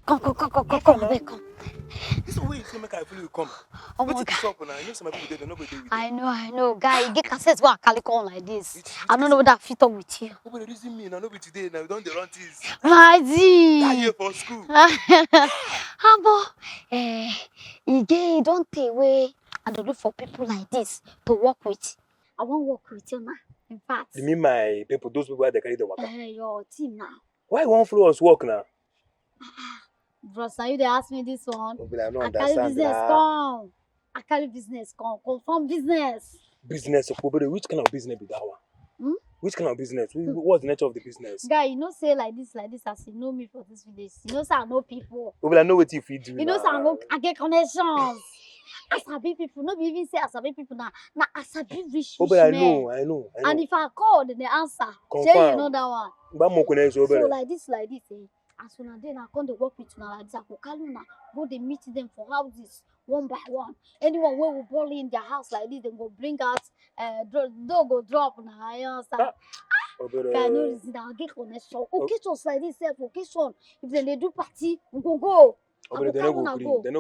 Come. This way you make I feel you come. Oh What my is God. up now? You know some people they nobody with I know. Guy, you get cassettes what I call like this. I don't know what that fit up with you. Who will reason me now? Nobody today now. We don't run things. Maggi. That year for school. Amo, don't take away. I don't look for people like this to work with. I won't work with you now. In fact, You mean my people, those people that carry the work? your team now. Why won't follow us work now? Bros, now you they ask me this one. Oh, I don't I carry understand business that. come. I carry business come. Confirm business. Business, which kind of business be that one? Hmm? Which kind of business? What's the nature of the business? Guy, you know say like this, as you know me for this village. You know say I know people. Oh, I know what if we do. You know say I get connections. Asabi people, no be even say Asabi people now. Now Asabi rich Oh, but I men. know. And if I call, then they answer. Confirm. Say you know that one. So like this, as soon as then I come to work with una like this, I go carry una go dey meet them for houses one by one. Anyone wey will ball in their house like this, they go bring out dog go drop na. You understand? Guy, no reason that I get connection. Occasions like this, occasion. If they do party, we go. Oh, but they no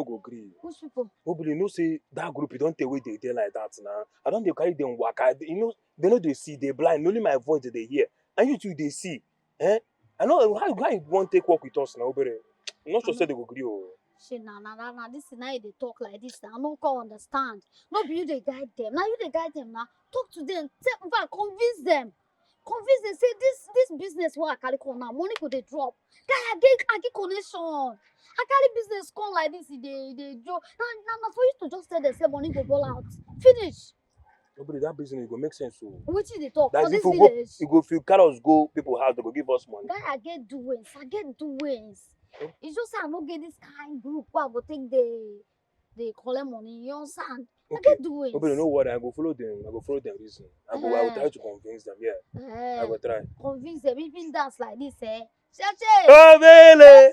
go agree. Which people? Oh, but you know say that group you don't take away they like that now. I don't they carry them work. You know they know they see they blind. Only my voice they hear, and you two they see. Eh? I know how you want take work with us now, but I'm not sure say they go agree. Oh. Shey na this is now they talk like this. I no can understand. No be you they guide them. Now you they guide them now. Talk to them. Convince them. Convince them. Say this business what I carry come now. Money could they drop. Guy, I get connection. I carry business come like this. They joke. Now for you to just tell them say money go ball out. Finish. Nobody that business go make sense. So. Which is the talk that's for this village? Go, you go feel carrots go people house they go give us money. Guy, I get doings. It's just I no get this kind group where I go take they collect money. You understand? Okay. I get doings. Nobody know what I go follow them. Reason. I will try to convince them. Yeah. I will try. Convince them. Even dance like this, eh? Oh, really?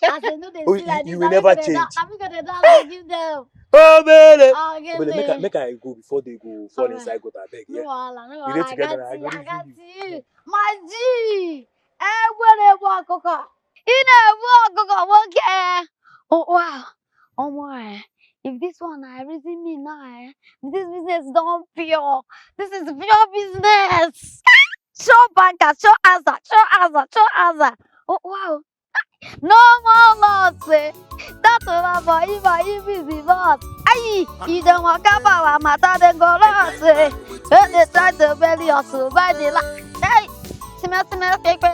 As they know they see like this, you will never change. I'm gonna dance to give them. Oh, really? But make I go before they go fall inside go to beg. Yeah. No, you together. I got you. My G. Everybody walk, Coco. In a walk, okay. Oh, wow. Oh, my. If this one I reason me now, this business don't pure. This is pure business. Show banker, show answer. Oh, wow. No more loss. That's what I'm for. If the boss. Aye, you don't want to power matter, then go lost. When they try to belly or so by the light. Hey, smell, take the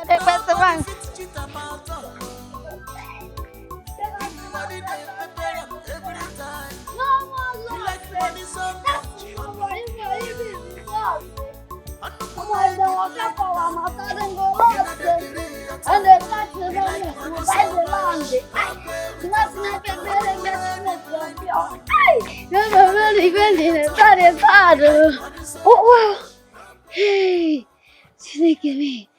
one. No more loss. I don't want to power matter, then go lost. And they try to belly or so by the land. Oh wow! Hey, snake me.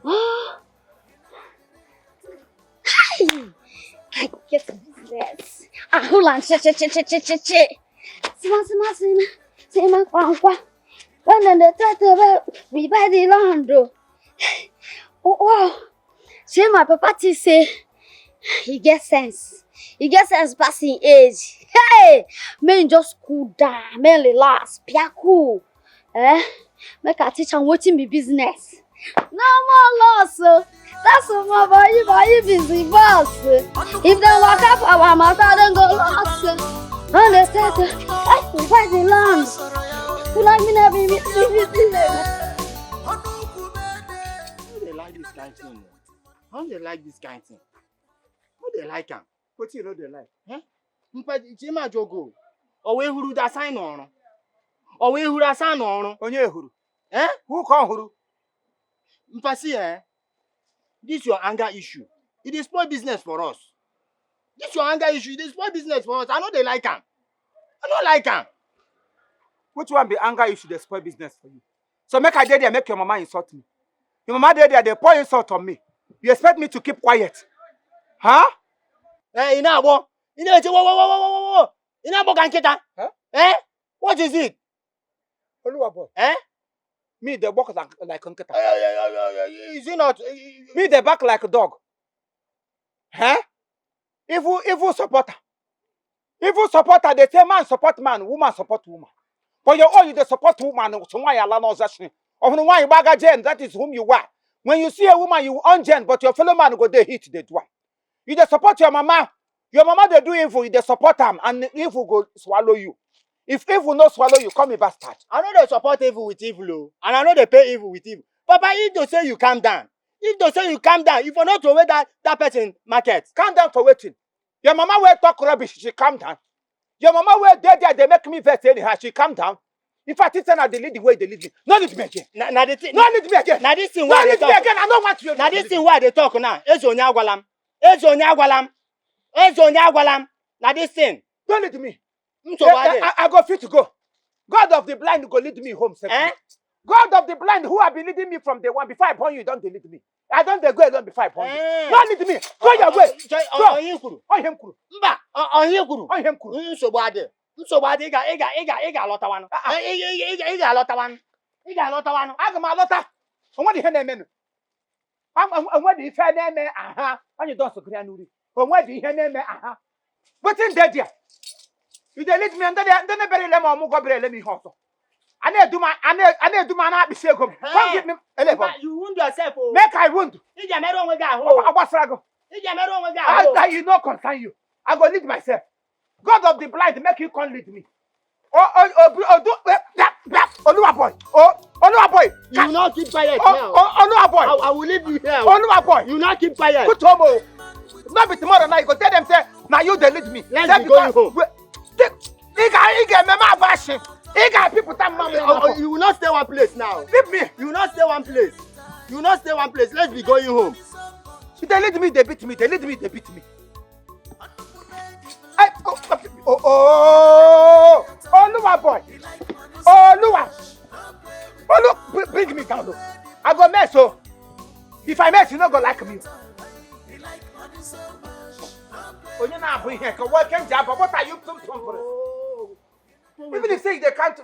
Oh, hey, I get this. Ah, hold on, Sima, Quan. When they try to be by the land. Oh wow! See my papa say. He gets sense. Passing age. Hey! Men just cool down. Men relax. Be cool. Make I teach him wetin be business. No more loss. That's what my boy busy boss. If they walk up our matter, then go lost. And they start to fight the land. You like me never be How they like this kind of thing? How they like him? What you know they like? Eh? Chima jogo. Owe huru da sign on. Owe huru asan on. Onye huru. Eh? Who come huru? Mpasi eh? This your anger issue. It is spoil business for us. This your anger issue. It is spoil business for us. I know they like him. I don't like him. Which one be anger issue? They spoil business for you. So make I dare there make your mama insult me. Your mama there they pour insult on me. You expect me to keep quiet? Huh? Eh, Inabo. Whoa. Inabo Ganketa. Huh? Eh? What is it? Oluwabo. Eh? Me, they walk like Kanketa. Is it not? Me, they bark like a dog. Huh? Evil supporter. Evil supporter, they say man support man, woman support woman. But you you the support woman, so why you allow us? Or why you baga gen, that is whom you are. When you see a woman, you ungen, but your fellow man go they hit the door. You the support your mama. Your mama they do evil, you the support them, and evil go swallow you. If evil not swallow you, come a bastard. I know they support evil with evil, and I know they pay evil with evil. Papa, if they say you calm down, if they say you calm down, if you not throw away that person market. Calm down for waiting. Your mama will talk rubbish, she calm down. Your mama will there, they make me vex anyhow, she calm down. If I think they lead the way they lead me, no need me again. Now the thing, No need me again. now this thing No why they need me talk. again, I don't want you. Now this thing why they talk now. Ezonya agwalam. Ezonya agwalam. Ezonya agwalam. Now this thing. Don't lead me. So I go fit to go. God of the blind go lead me home. Eh? God of the blind who have been leading me from day one. Before I born you, don't lead me. I don't go alone before I born you. Don't lead me. Go your way. Go. On him kuru. Mba, on here kuru. On him kuru. Nsogbu ade ịga alọtawanụ. Ịga alọtawanụ. Ịga alọtawanụ. Aga m alọta. Onwe dị ihe na-eme. Onwe dị ife na-eme aha. Anyị dọsụ kiri n'uri. Onwe dị ihe na-eme aha. Wetin dey there? You dey lead me and then bury them or go bury them ihe ọsọ. I na-edu ma na-akpịsị ego m. Come give me elebo. You wound yourself. Make I wound. Ị ga-emerụ onwe gị ahụ. Agbasara go. Ị ga-emerụ onwe gị ahụ. You no concern you. I go lead myself. God of the blind, make you come lead me. Oluwa boy. Oluwa boy. You will not keep quiet now. Oluwa boy. I will leave you here. Oluwa boy. You will not keep quiet. Put home. Not be tomorrow night. You go tell them say, now you they lead me. Let's be going home. You got people that You will not stay one place now. leave me. You will not stay one place. You will not stay one place. Let's be going home. They lead me, they beat me. They lead me, they beat me. Oluwa boy. Oluwa. Bring me down. I go mess, so if I mess, you not go like me. Onye na bring here, can work and job. What are you doing for? Even if say they can't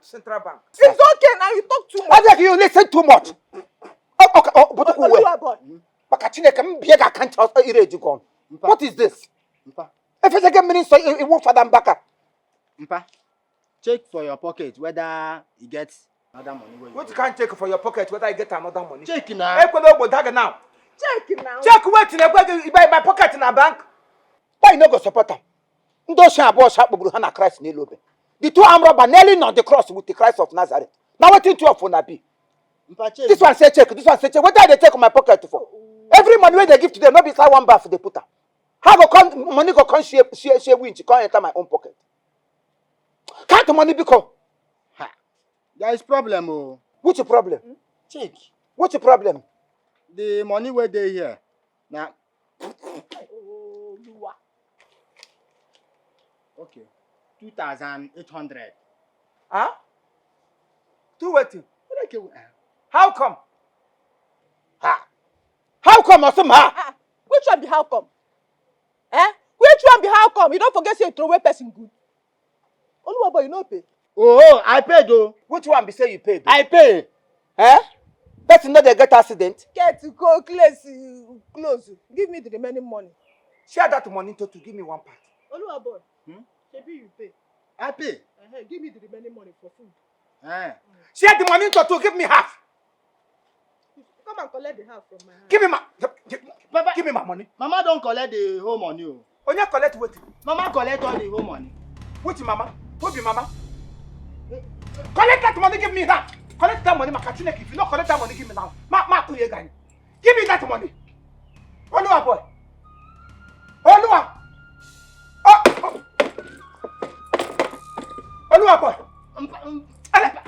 central bank. It's okay now. You talk too much. I beg you listen too much. Okay, but Oluwa boy. Bakachine can be a can't erase you gone. What is this? If it's a game minister, it won't for them back. Mpa, check for your pocket whether you get another money. What you can't take for your pocket whether I get another money? Check now. Now. Check it now. Check what in my pocket in a bank. Why no go support them? Those boss have Hana Christ Nilobe. The two arm robber nailing on the cross with the Christ of Nazareth. Now what you two of Nabi? This one say check, this one say check. What are they take on my pocket for? Every money when they give to them, not be like one bath they put them. How go come money go come share winch, can't enter my own pocket. Can't the money become? There is problem. Oh. What's your problem? Check. What's your problem? The money where they here. Now. Okay. 2,800. Huh? Do what? How come? Ha. How come, Osama? Which one be how come? Which one be how come? You don't forget say throw away person good. Oluwa boy, you no pay. Oh, I paid though. Which one be say you paid? I pay. Person know they get accident. Get to go close. Give me the remaining money. Share that money to give me one part. Oluwa boy. Maybe you pay. I pay. Give me the remaining money for food. Share the money to give me half. Come and collect the half from my hand. Give me my money. Mama don't collect the whole money. Oh. Only collect what? Mama collect all the whole money. Which mama? Who be mama? Collect that money, give me that. Collect that money, Makachine. If you don't collect that money, give me now. Give me that money. Oluwa boy. Oluwa. Oluwa boy. Give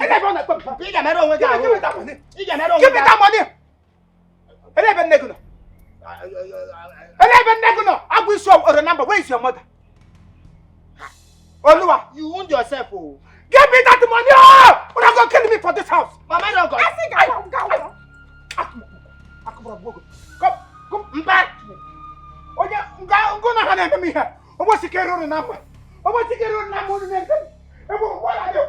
me that money. Give me that money. 11 Neguno. I will show the number. Where is your mother? Oluwa. You wound yourself. Oh. Give me that money! Oh! You're not going to kill me for this house. Mama don't go. I think I don't go. Come back. Oh yeah, I'm going to have me here. I want to get on the number. I want to get on the number. What are you?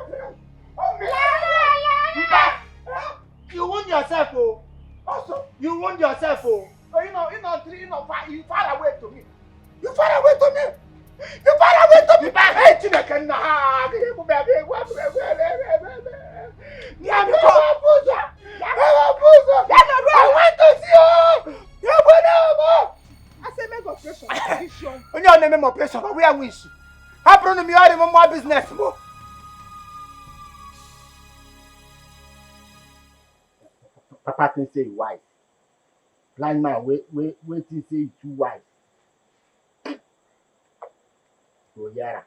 You wound yourself. Oh. Also, you wound yourself. Oh. You far away to me. You far Hey, Chineke na ha. I want to see you. I say make operation. Condition. Onye ọ na-eme m operation, ọ bụ ya nwe isi. Hapụrụ m ya ọrịa m mma business m. Papa think say he wise. Blind man, wait till say he too wise. So yeah.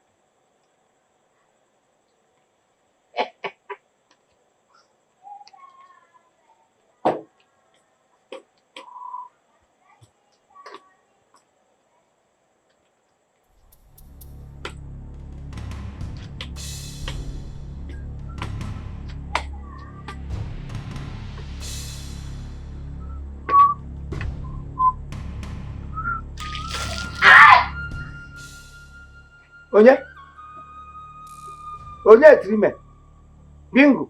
Onye trime. Bingo.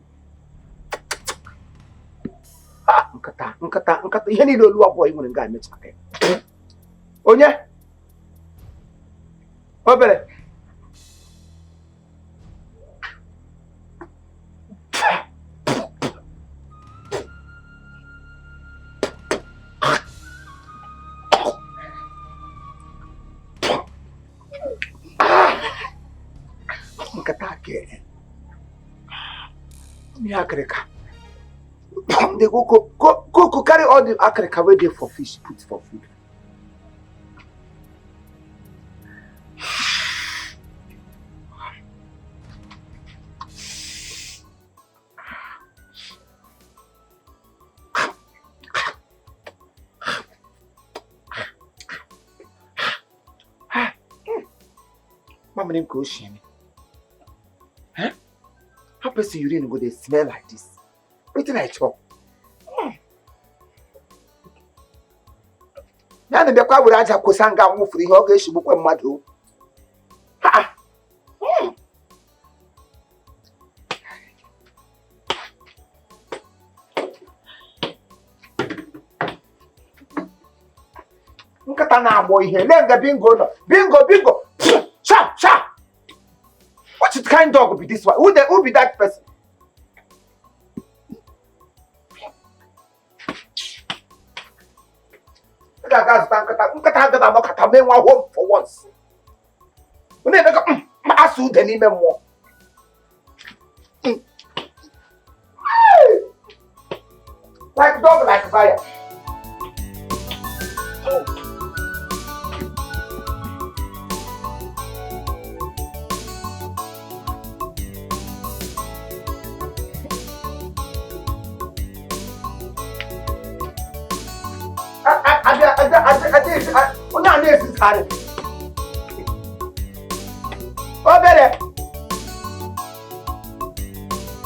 Ah, nkata. Ihe niile olu abụọ nwere nga emecha ka. Onye? Obere. Nkata ke. Akrika. They go carry all the akrika where they for fish, put for food. Mama name go shame. Huh? How person urine go they smell like this? Wetin I chop? Na na bekwa wura aja kosanga nwufuru ihe ọ ga-eshigbukwe mmadụ. Ha. Nkata na-agbọ ihe. Lenga bingo nọ. Bingo. Sharp. What kind dog be this one? Who be that person? Nkata no me one home for once. When they go, asu the name more. Like dog, like fire. Onye a na-esi sarị. Obere.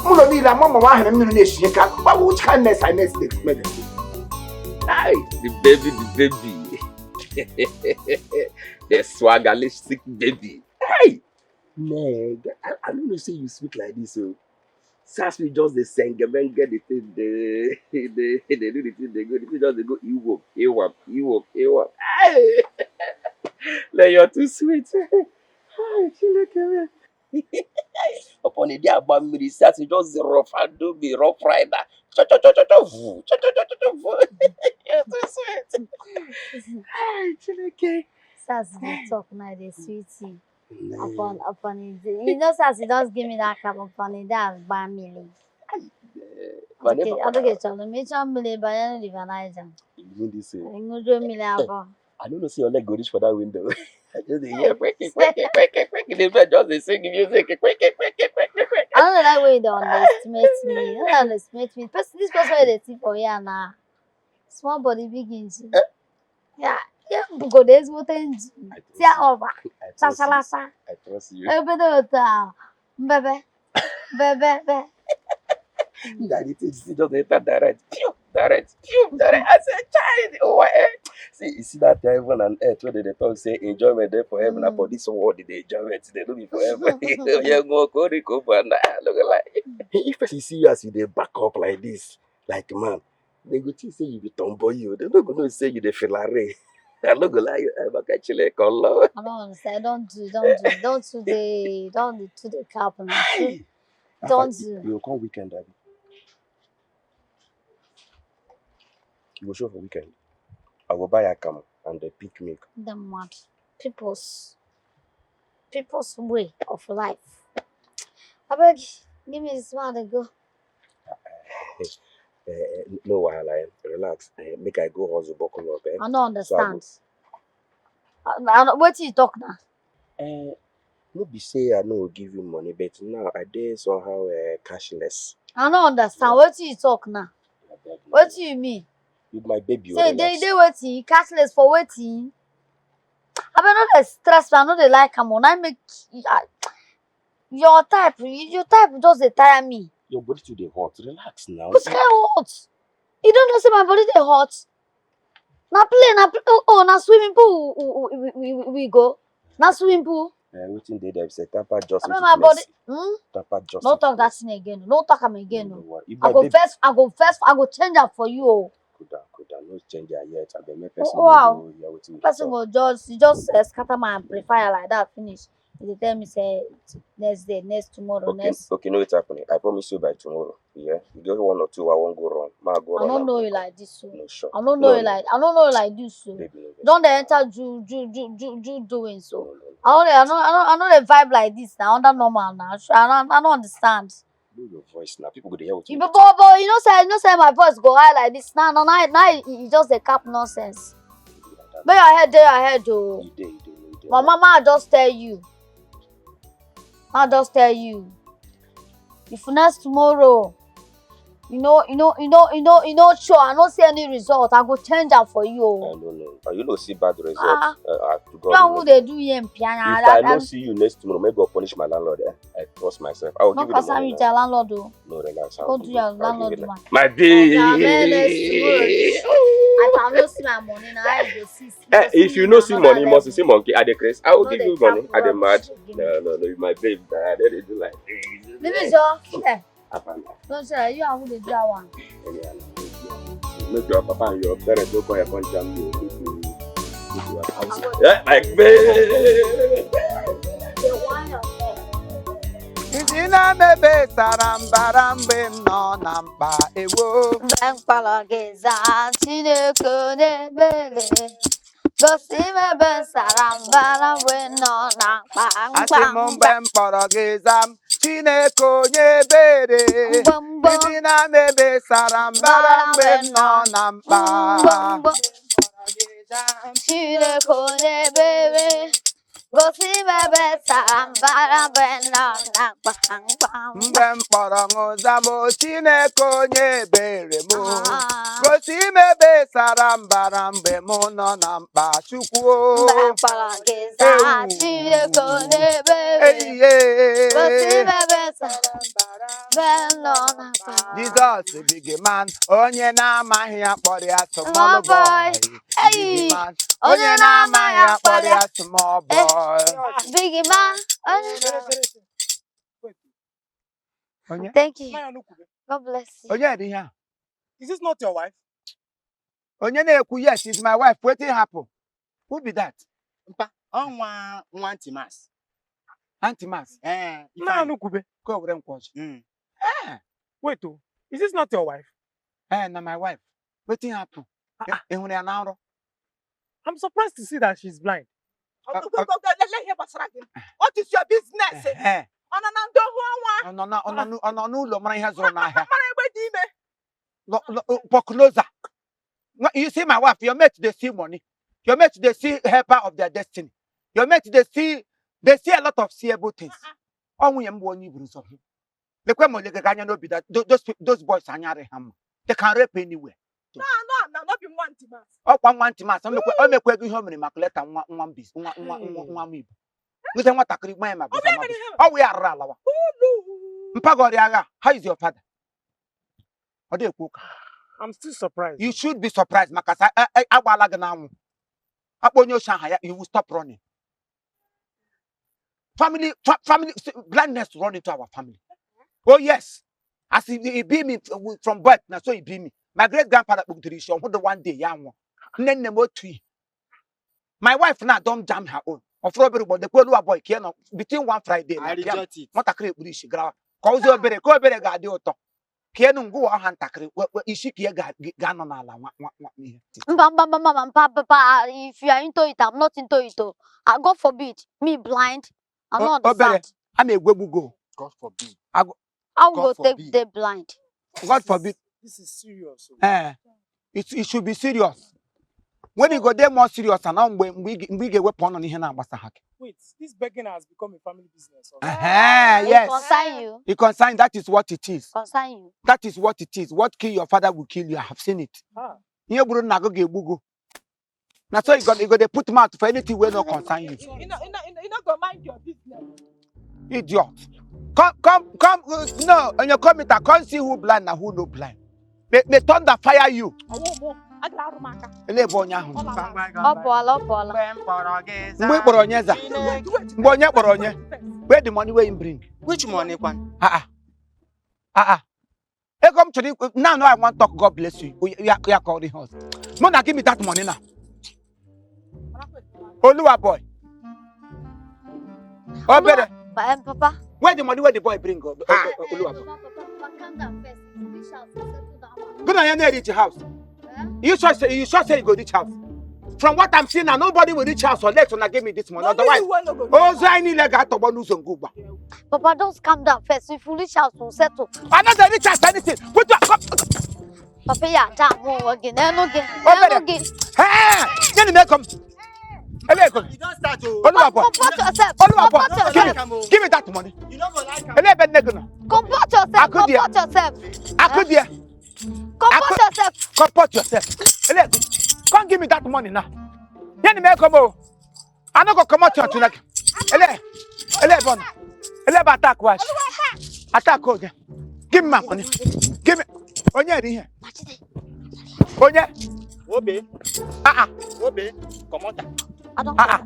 Ụlọ niile mama ahụ na mmiri na-eshi ka akụkọ which kindness I must expect. Hi, the baby. The swaggerlistic baby. Hey, man, I don't know say you speak like this, so. Sass me just the sing, men get the thing, they do the thing, they go, they go, Ewop. Hey, like you're too sweet. Hi, she look at me. Upon a day about me, the sass just rough and do me rough rider. You're too sweet. Hi, she look at Sass dey talk now, dey sweetie. Upon it. You know, Sass, he just give me that cup upon it, that's family. Okay, I don't get you. Me family, but I don't live in Nigeria. you mean this way? I go do me about. I don't know, see your leg go reach for that window. I just hear quick. The bed just they sing music, quick. I don't know that way they underestimate me. Don't underestimate me. This person they see for here now. Small body, big engine. Yeah, because there's what engine. See over. Sasalasa. I trust you. Bebe. Daddy, just enter direct. I said, child, oh, see, you see that heaven and earth where they talk say enjoyment there forever, and for this world the enjoyment they don't be forever. You go and look like. If you see you as you they back up like this, like man, they go to say you be tomboy, you. They don't go to say you the Ferrari. I look like I'm actually color. I don't understand. Don't do the cap now. Don't do. You will come weekend, Daddy. You will show for weekend. I will buy a cam and the picnic. The mad people's way of life. I beg, give me this one to go. No wahala, relax. Make I go hustle buckle up. I don't understand. What you talk now? No be say I no give you money, but now I did somehow cashless. I don't understand. What you talk now? What do you mean? With my baby, say they waiting, cashless for waiting. I mean, not the stress, I know they like come on. I make your type just they tire me. Your body too dey hot. Relax now. Which kind of hot? You don't know say my body they hot. Now play, oh, now swimming pool we go. Now swimming pool. Waiting there, they say Tapa just. I mean, my body. Tapa just. Don't talk that thing again. Don't talk am again. No, I go change up for you. Oh. Could no change yet. I be Oh, wow. Person go just scatter my amplifier like that. Finish. They tell me say next day, next tomorrow, next. Okay, no, it's happening. I promise you by tomorrow. Yeah, you get 1 or 2. I won't go wrong. I don't know you like this. So. No, sure. I don't know you like this. So. Don't they enter ju doing so. I know the vibe like this now. Under normal now. I don't understand. Your voice now. People go to hear what you but you know say my voice go high like this. Now it just a cap nonsense. But your head though. My mama just tell you. If next tomorrow, sure I don't see any result, I go change am for you. No. You don't see bad results. Who they do here in piano? If I don't see you next tomorrow, maybe I'll punish my landlord. I trust myself. I will give you the money. Not landlord though. No, relax. Go to your landlord man. My baby. I cannot see my money now. I go see. If you no see money, you must see monkey at the crest. I will give you money at the match. No, my baby. I don't do like. Maybe so. No, sir, you are who they do that one. Make your papa and your parents go for your jam you. Yeah, like baby. Isina mebe sarambarambe no nampa ewo. Bankpalageza Chineke nebele. Gosi mebe sarambarambe no nampa. Asimumbe mporogezam Chineke onye ebere. Isina mebe sarambarambe no nampa. Chineke onye ebere. Gosi mebe sarambarambe no nampa. Mgbe mkpọrọ ṅụza m Chineke onye ebere m. Gosi mebe sara mbara mgbe m nọ na mkpa Chukwu. Chineke onye ebere. Gosi mebe sarambarambe no nampa. Jizọs big man, onye na-amaghị ya kpọrọ ya small boy. Big man, onye na-amaghị ya kpọrọ ya small boy. Big man. Thank you. God bless you. Onye dị ya? Is this not your wife? Onye na-ekwu yes, she's my wife. Wetin happen? Who be that? Mpa, nwa Auntie Mas. Auntie Mas. Go over and watch. Wait, is this not your wife? Na my wife. Wetin happen? Ehun ya na nro. I'm surprised to see that she's blind. Let hear what is your business? You see my wife, your mate they see money. Your mate they see helper of their destiny. Your mate they see a lot of seeable things. Those boys are they can rape anywhere. No, not be one Timas. One Timas. I'm a quick home in Macoleta, one beast, one meat. We don't want to create my map. Oh, we are Ralawa. Mpagoriaga, how is your father? I'm still surprised. You should be surprised, Makasa. I now. Upon your Shanghai, you will stop running. Family blindness run into our family. Oh, yes. As he beat me from birth, now so he beat me. My great grandfather booked the show. What the one day, young one. Then the more tree. My wife now don't jam her own. Of robbery, but the Polu boy can between one Friday. I reject it. What a creep British grab. Cause you better go better gadioto. Kianum go a hand takri. What is she here? Gun on Allah. Papa, if you are into it, I'm not into it. God forbid me blind. I'm not understand. I'm a go. God forbid. I will go take the blind. God forbid. This is serious. It should be serious. When you go there more serious, and when we get weapon on here now, wait, this begging has become a family business. Yes. It concern you. It concern, that is what it is. Concern you. That is what it is. What kill your father will kill you. I have seen it. You go get bugo. Now so you got to put mouth for anything will not concern you. You not gonna mind your business. Idiot. Come. No, and you come I can't see who blind and who no blind. May thunder fire you. Opola. Where the money where you bring? Which money, Kwan? Hey, come to the now. I want to talk. God bless you. We are calling house. Mona, give me that money now. Oluwa boy. Oh, better. Papa. Where the money where the boy bring? Oluwa boy. Good on you reach your house. You sure say you go reach house. From what I'm seeing now, nobody will reach house unless when I give me this money. Otherwise, I need like to bonus on Google. Papa, don't calm down first. If you reach house, we'll settle. I don't reach house anything. Put your Papa, yeah, damn, again. Hey, let me come. You don't start to. Comport yourself. Give me that money. You don't go like him. Comport yourself. Comport yourself. Comport yourself. Come give me that money now. Let me come. I don't go come out to like. Attack wash. Attack again. Give me my money. Give me. Onye here. Onye. Obe. Obe. Come on. I don't come out.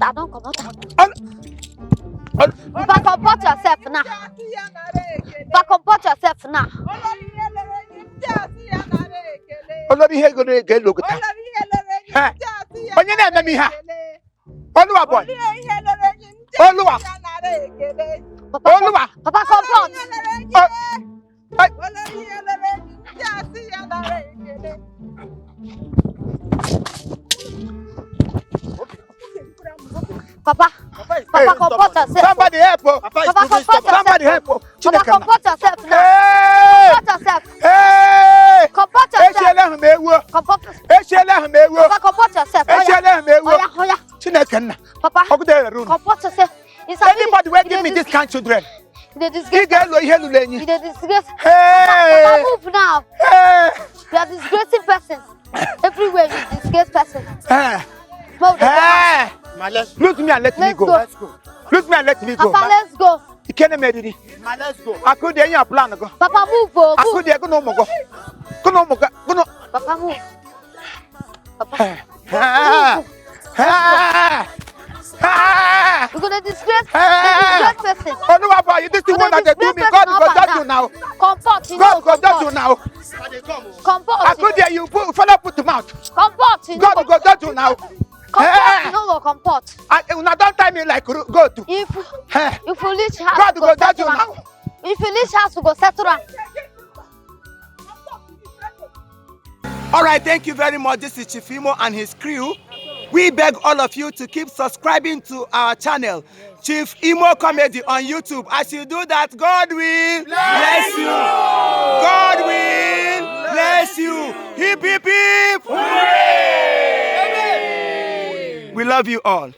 But comport yourself now. But comport yourself now. Olori here go to get look at. Onye na me ha. Oluwa boy. Oluwa. Papa comport. Papa comport yourself. Somebody help. Papa comport yourself. Somebody help. Papa comport yourself now. Comport yourself. Hey! Comport yourself. Comport yourself. Papa, comport yourself. Anybody will give me this kind of children. You disgrace. Hey! Papa, move now. Hey! You are disgracing persons. Everywhere you disgrace persons. Move. Lose me and let me go. Let's go. Lose me and let me go. Papa, let's go. You can't make it. Let's go. I could hear your plan. Papa, move. I could hear go no. Papa, move. You're gonna disgrace person. Oh no, Papa, you this one that they do me. God will judge you now. Comport, God will judge you now. Comport. I could hear you put them out. Comport, God will judge you now. Comport, no comport. Now don't tell me like go to. If you reach house, God will judge you now. If you reach house, we go settle down. All right, thank you very much. This is Chief Imo and his crew. We beg all of you to keep subscribing to our channel, Chief Imo Comedy on YouTube. As you do that, God will bless you. God will bless you. Hip, hip, hip. Hooray! We love you all.